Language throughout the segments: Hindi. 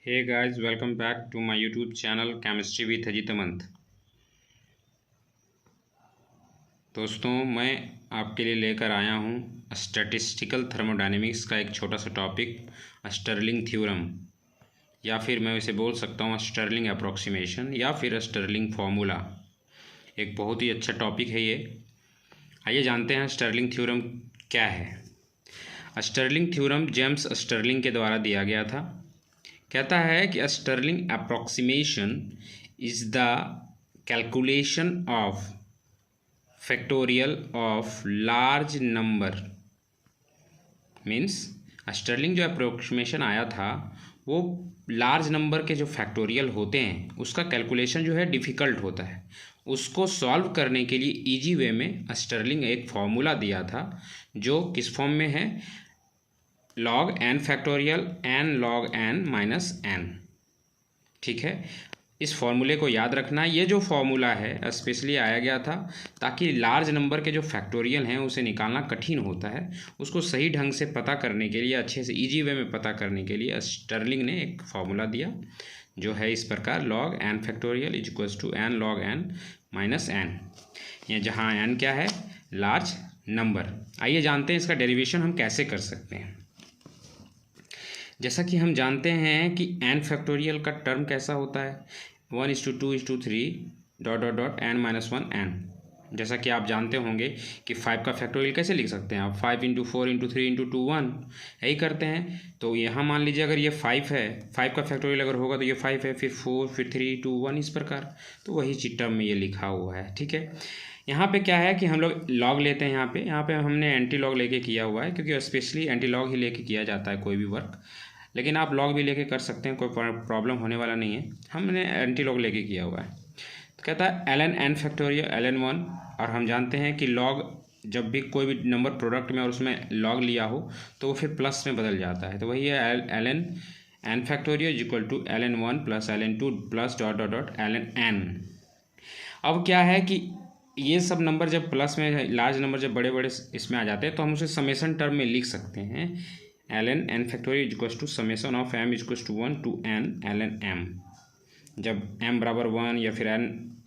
Hey guys, welcome back to my YouTube channel Chemistry with Ajit Amanth। दोस्तों, मैं आपके लिए लेकर आया हूँ स्टैटिस्टिकल थर्मोडायनेमिक्स का एक छोटा सा टॉपिक, स्टर्लिंग थ्योरम, या फिर मैं इसे बोल सकता हूँ स्टर्लिंग अप्रॉक्सीमेशन या फिर स्टर्लिंग फार्मूला। एक बहुत ही अच्छा टॉपिक है ये। आइए जानते हैं स्टर्लिंग थ्योरम क्या है। स्टर्लिंग थ्योरम जेम्स स्टर्लिंग के द्वारा दिया गया था। कहता है कि Stirling approximation is the calculation of factorial of large number. Means Stirling जो अप्रॉक्सीमेशन आया था वो लार्ज नंबर के जो फैक्टोरियल होते हैं उसका कैलकुलेशन जो है डिफ़िकल्ट होता है। उसको सॉल्व करने के लिए इजी वे में स्टर्लिंग एक फॉर्मूला दिया था जो किस फॉर्म में है, log n factorial n log n minus n। ठीक है, इस फॉर्मूले को याद रखना। ये जो फॉर्मूला है स्पेशली आया गया था ताकि लार्ज नंबर के जो फैक्टोरियल हैं उसे निकालना कठिन होता है, उसको सही ढंग से पता करने के लिए, अच्छे से इजी वे में पता करने के लिए स्टर्लिंग ने एक फॉर्मूला दिया जो है इस प्रकार, log n factorial is equals to n log n minus n। ये जहाँ n क्या है, लार्ज नंबर। आइए जानते हैं इसका डेरिवेशन हम कैसे कर सकते हैं। जैसा कि हम जानते हैं कि n फैक्टोरियल का टर्म कैसा होता है, 1:2:3 dot dot dot n minus 1 n। जैसा कि आप जानते होंगे कि 5 का फैक्टोरियल कैसे लिख सकते हैं आप, 5 × 4 × 3 × 2 1, यही करते हैं। तो यहाँ मान लीजिए अगर ये 5 है, 5 का फैक्टोरियल अगर होगा तो ये 5 है, फिर 4, फिर 3, 2 1, इस प्रकार। तो वही टर्म में ये लिखा हुआ है। ठीक है, यहाँ पे क्या है कि हम लोग लॉग लेते हैं। यहाँ पे हमने एंटी लॉग लेके किया हुआ है क्योंकि स्पेशली एंटी लॉग ही लेके किया जाता है कोई भी वर्क, लेकिन आप लॉग भी लेके कर सकते हैं, कोई प्रॉब्लम होने वाला नहीं है। हमने एंटी लॉग लेके किया हुआ है। तो कहता है ln n फैक्टोरियल ln 1, और हम जानते हैं कि लॉग जब भी कोई भी नंबर प्रोडक्ट में और उसमें लॉग लिया हो तो वो फिर प्लस में बदल जाता है। तो वही है ln n factorial is equal to ln 1 plus ln 2 plus dot dot dot ln n। अब क्या है कि ये सब नंबर जब प्लस में, लार्ज नंबर जब बड़े बड़े इसमें आ जाते हैं तो हम उसे समेसन टर्म में लिख सकते हैं, ln n factorial equals to summation of m equals to 1 to n ln m। जब m बराबर 1 या फिर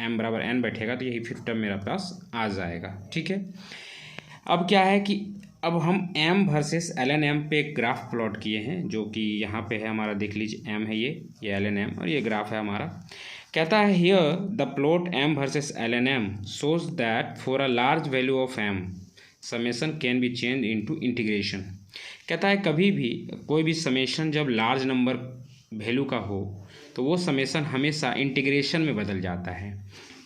m बराबर n बैठेगा तो यही फिर टर्म मेरा पास आ जाएगा। ठीक है, अब क्या है कि अब हम m वर्सेस ln m पे एक ग्राफ प्लॉट किए हैं जो कि यहाँ पे है हमारा, देख लीजिए m है ये ln m और ये ग्राफ है हमारा। कहता है here the plot m versus ln m shows that for a large value of m summation can be change into integration. कहता है कभी भी कोई भी समेशन जब लार्ज नंबर वैल्यू का हो तो वो समेशन हमेशा इंटीग्रेशन में बदल जाता है।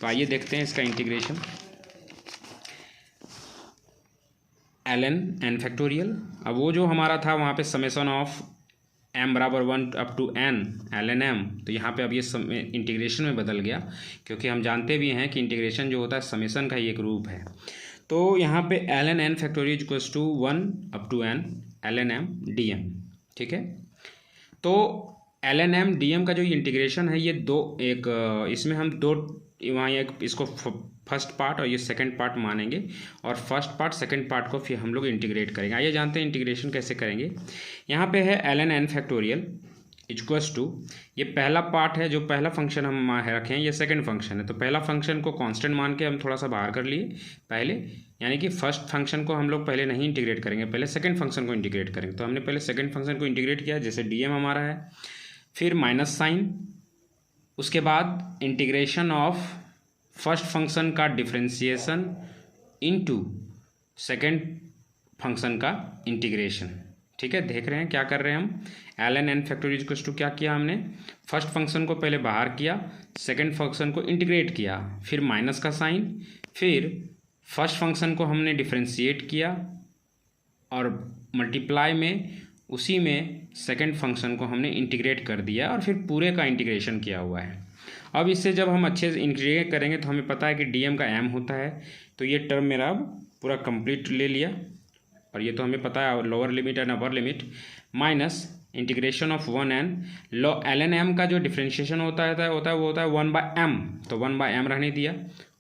तो आइए देखते हैं इसका इंटीग्रेशन। ln n फैक्टोरियल, अब वो जो हमारा था वहाँ पे समेशन ऑफ m बराबर 1 up to n ln m, तो यहाँ पे अब ये इंटीग्रेशन में बदल गया क्योंकि हम जानते भी हैं कि इंटीग्रेशन जो होता है समेशन का ही एक रूप है। तो यहाँ पे ln n factorial equals to 1 up to n ln m dm। ठीक है, तो ln m dm का जो इंटीग्रेशन है ये दो, एक इसमें हम दो, वहाँ एक इसको फर्स्ट पार्ट और ये सेकंड पार्ट मानेंगे और फर्स्ट पार्ट सेकंड पार्ट को फिर हम लोग इंटीग्रेट करेंगे। आइए जानते हैं इंटीग्रेशन कैसे करेंगे। यहाँ पे है ln n factorial equals to, ये पहला पार्ट है, जो पहला फंक्शन हम रखे हैं, ये सेकंड फंक्शन है। तो पहला फंक्शन को कांस्टेंट मान के हम थोड़ा सा बाहर कर लिए पहले, यानी कि फर्स्ट फंक्शन को हम लोग पहले नहीं इंटीग्रेट करेंगे, पहले सेकंड फंक्शन को इंटीग्रेट करेंगे। तो हमने पहले सेकंड फंक्शन को इंटीग्रेट किया, जैसे डी हमारा है, फिर माइनस साइन, उसके बाद इंटीग्रेशन ऑफ फर्स्ट फंक्शन का डिफ्रेंसिएशन इनटू सेकंड फंक्शन का इंटीग्रेशन। ठीक है, देख रहे हैं क्या कर रहे हैं हम, ln n factorial equals to क्या किया हमने, फर्स्ट फंक्शन को पहले बाहर किया, सेकंड फंक्शन को इंटीग्रेट किया, फिर माइनस का साइन, फिर फर्स्ट फंक्शन को हमने डिफ्रेंशिएट किया और मल्टीप्लाई में उसी में सेकंड फंक्शन को हमने इंटीग्रेट कर दिया और फिर पूरे का इंटीग्रेशन किया हुआ है। अब इससे जब हम अच्छे से इंटीग्रेट करेंगे तो हमें पता है कि dm का m होता है, तो ये टर्म मेरा अब पूरा कंप्लीट ले लिया, और ये तो हमें पता है lower limit and upper limit, minus integration of 1n ln m का जो डिफ्रेंशिएशन होता है वो होता है 1/m, तो 1/m रहने दिया,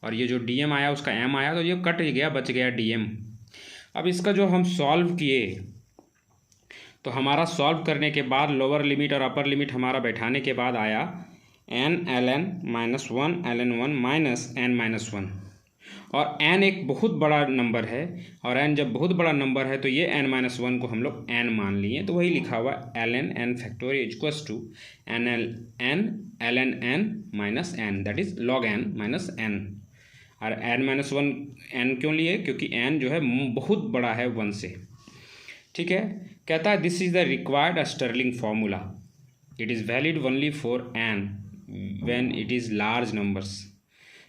और ये जो dm आया उसका m आया, तो ये कट गया, बच गया dm। अब इसका जो हम सॉल्व किए तो हमारा सॉल्व करने के बाद लोअर लिमिट और अपर लिमिट हमारा बैठाने के बाद आया n ln minus one ln one minus n minus one. और n एक बहुत बड़ा नंबर है, और n जब बहुत बड़ा नंबर है तो ये n माइनस वन को हम लोग n मान लिए, तो वही लिखा हुआ ln n factorial equals to n ln n minus n, that is log n minus n। और n माइनस वन n क्यों लिए? क्योंकि n जो है बहुत बड़ा है वन से। ठीक है, कहता है this is the required Stirling formula, it is valid only for n when it is large numbers.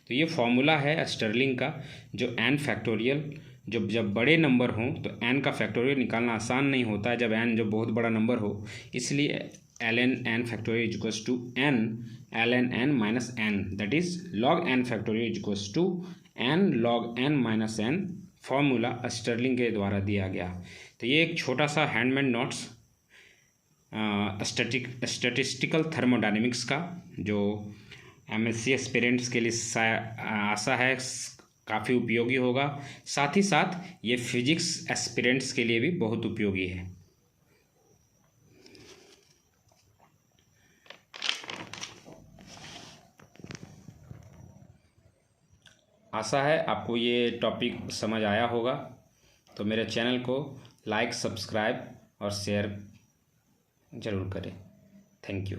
तो ये फॉर्मूला है स्टर्लिंग का, जो n फैक्टोरियल जब बड़े नंबर हों तो n का फैक्टोरियल निकालना आसान नहीं होता है जब n जो बहुत बड़ा नंबर हो, इसलिए ln n factorial equals to n ln n minus n, that is log n factorial equals to n log n minus n, formula Stirling के द्वारा दिया गया। तो ये एक छोटा सा हैंडमेड नोट्स स्टैटिस्टिकल थर्मोडायनेमिक्स का, जो MSc एस्पिरेंट्स के लिए आशा है काफ़ी उपयोगी होगा। साथ ही साथ ये फिजिक्स एस्पिरेंट्स के लिए भी बहुत उपयोगी है। आशा है आपको ये टॉपिक समझ आया होगा। तो मेरे चैनल को लाइक, सब्सक्राइब और शेयर ज़रूर करें। Thank you.